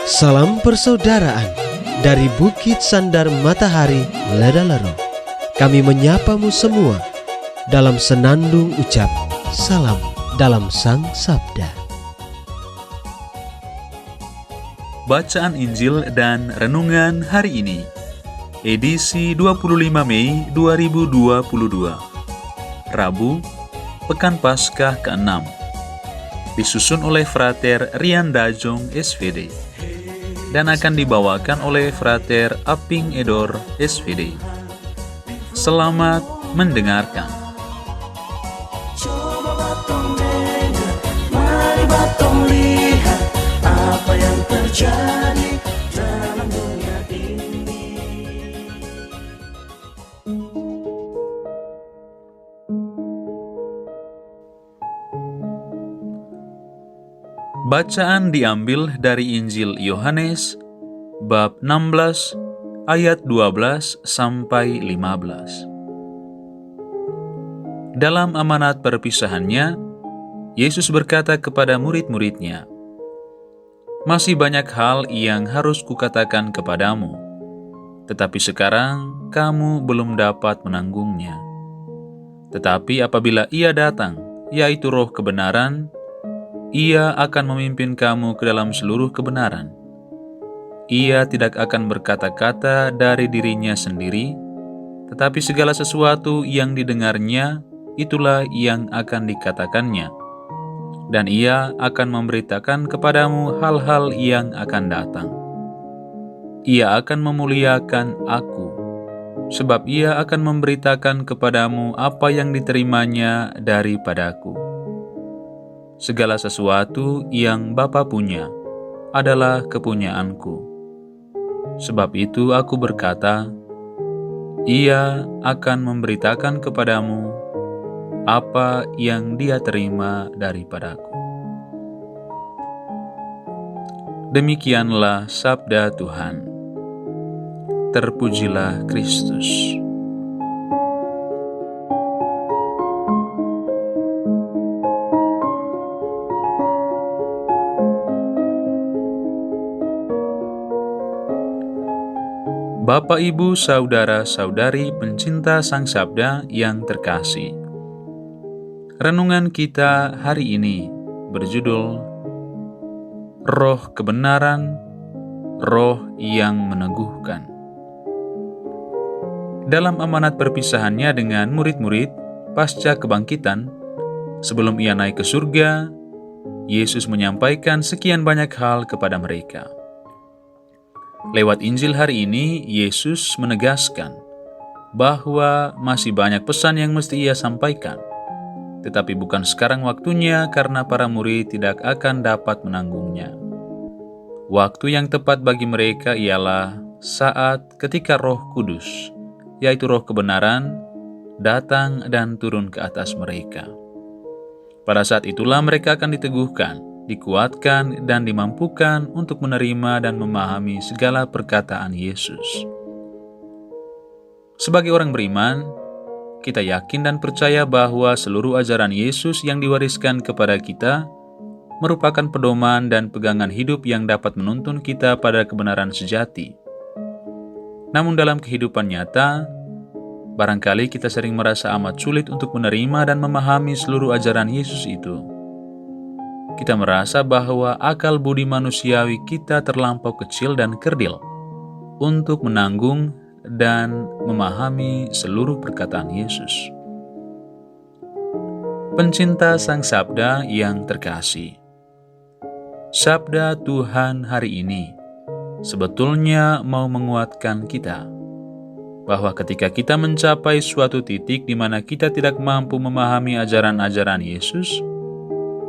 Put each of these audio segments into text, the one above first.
Salam persaudaraan dari Bukit Sandar Matahari Ledalero. Kami menyapamu semua dalam senandung ucap salam dalam Sang Sabda. Bacaan Injil dan Renungan hari ini, edisi 25 Mei 2022, Rabu, Pekan Paskah ke-6, disusun oleh Frater Rian Dajong SVD, dan akan dibawakan oleh Frater Aping Edor SVD. Selamat mendengarkan. Coba batong dengar, mari batong lihat apa yang terjadi dalam dunia ini. Bacaan diambil dari Injil Yohanes bab 16 ayat 12 sampai 15. Dalam amanat perpisahannya, Yesus berkata kepada murid-muridnya, "Masih banyak hal yang harus kukatakan kepadamu, tetapi sekarang kamu belum dapat menanggungnya. Tetapi apabila Ia datang, yaitu Roh kebenaran, Ia akan memimpin kamu ke dalam seluruh kebenaran. Ia tidak akan berkata-kata dari dirinya sendiri, tetapi segala sesuatu yang didengarnya, itulah yang akan dikatakannya. Dan Ia akan memberitakan kepadamu hal-hal yang akan datang. Ia akan memuliakan Aku, sebab Ia akan memberitakan kepadamu apa yang diterimanya daripadaku. Segala sesuatu yang Bapa punya adalah kepunyaanku. Sebab itu Aku berkata, Ia akan memberitakan kepadamu apa yang Dia terima daripadaku." Demikianlah sabda Tuhan. Terpujilah Kristus. Bapak, Ibu, Saudara-saudari pencinta Sang Sabda yang terkasih. Renungan kita hari ini berjudul Roh Kebenaran, Roh yang Meneguhkan. Dalam amanat perpisahannya dengan murid-murid pasca kebangkitan, sebelum Ia naik ke surga, Yesus menyampaikan sekian banyak hal kepada mereka. Lewat Injil hari ini, Yesus menegaskan bahwa masih banyak pesan yang mesti Ia sampaikan, tetapi bukan sekarang waktunya karena para murid tidak akan dapat menanggungnya. Waktu yang tepat bagi mereka ialah saat ketika Roh Kudus, yaitu Roh kebenaran, datang dan turun ke atas mereka. Pada saat itulah mereka akan diteguhkan, dikuatkan, dan dimampukan untuk menerima dan memahami segala perkataan Yesus. Sebagai orang beriman, kita yakin dan percaya bahwa seluruh ajaran Yesus yang diwariskan kepada kita merupakan pedoman dan pegangan hidup yang dapat menuntun kita pada kebenaran sejati. Namun dalam kehidupan nyata, barangkali kita sering merasa amat sulit untuk menerima dan memahami seluruh ajaran Yesus itu. Kita merasa bahwa akal budi manusiawi kita terlampau kecil dan kerdil untuk menanggung dan memahami seluruh perkataan Yesus. Pencinta Sang Sabda yang terkasih, sabda Tuhan hari ini sebetulnya mau menguatkan kita bahwa ketika kita mencapai suatu titik di mana kita tidak mampu memahami ajaran-ajaran Yesus,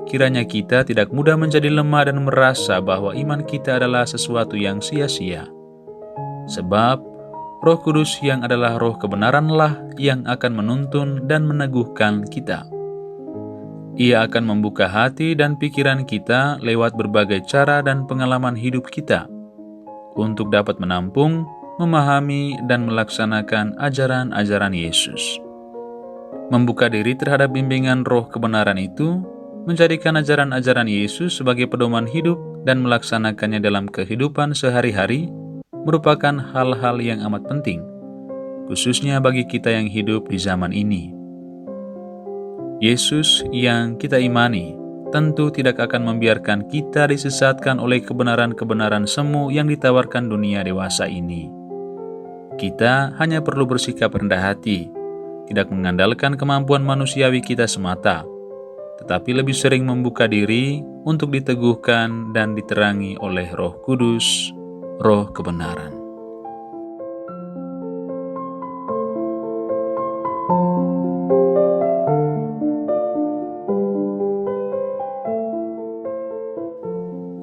kiranya kita tidak mudah menjadi lemah dan merasa bahwa iman kita adalah sesuatu yang sia-sia. Sebab Roh Kudus yang adalah Roh kebenaranlah yang akan menuntun dan meneguhkan kita. Ia akan membuka hati dan pikiran kita lewat berbagai cara dan pengalaman hidup kita untuk dapat menampung, memahami, dan melaksanakan ajaran-ajaran Yesus. Membuka diri terhadap bimbingan Roh kebenaran itu menjadikan ajaran-ajaran Yesus sebagai pedoman hidup dan melaksanakannya dalam kehidupan sehari-hari merupakan hal-hal yang amat penting, khususnya bagi kita yang hidup di zaman ini. Yesus yang kita imani tentu tidak akan membiarkan kita disesatkan oleh kebenaran-kebenaran semu yang ditawarkan dunia dewasa ini. Kita hanya perlu bersikap rendah hati, tidak mengandalkan kemampuan manusiawi kita semata, tetapi lebih sering membuka diri untuk diteguhkan dan diterangi oleh Roh Kudus, Roh kebenaran.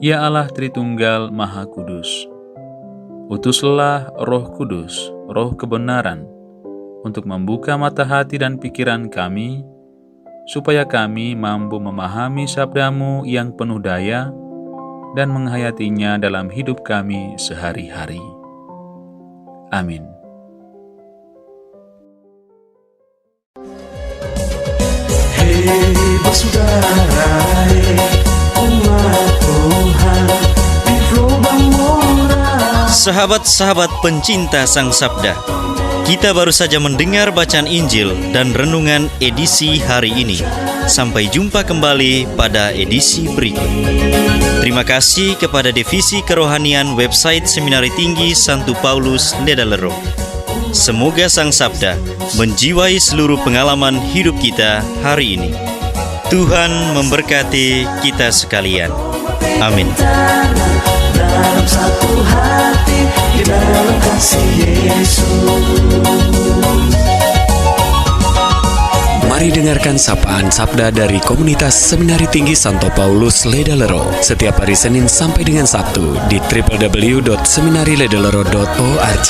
Ya Allah Tritunggal Maha Kudus, utuslah Roh Kudus, Roh kebenaran, untuk membuka mata hati dan pikiran kami, supaya kami mampu memahami sabda-Mu yang penuh daya dan menghayatinya dalam hidup kami sehari-hari. Amin. Hei bersaudara, umat Tuhan di lubang murah. Sahabat-sahabat pencinta Sang Sabda, kita baru saja mendengar bacaan Injil dan renungan edisi hari ini. Sampai jumpa kembali pada edisi berikut. Terima kasih kepada Divisi Kerohanian website Seminari Tinggi Santo Paulus Ledalero. Semoga Sang Sabda menjiwai seluruh pengalaman hidup kita hari ini. Tuhan memberkati kita sekalian. Amin. Dalam satu hati, di dalam kasih Yesus. Mari dengarkan sapaan sabda dari komunitas Seminari Tinggi Santo Paulus Ledalero setiap hari Senin sampai dengan Sabtu di www.seminariledalero.org.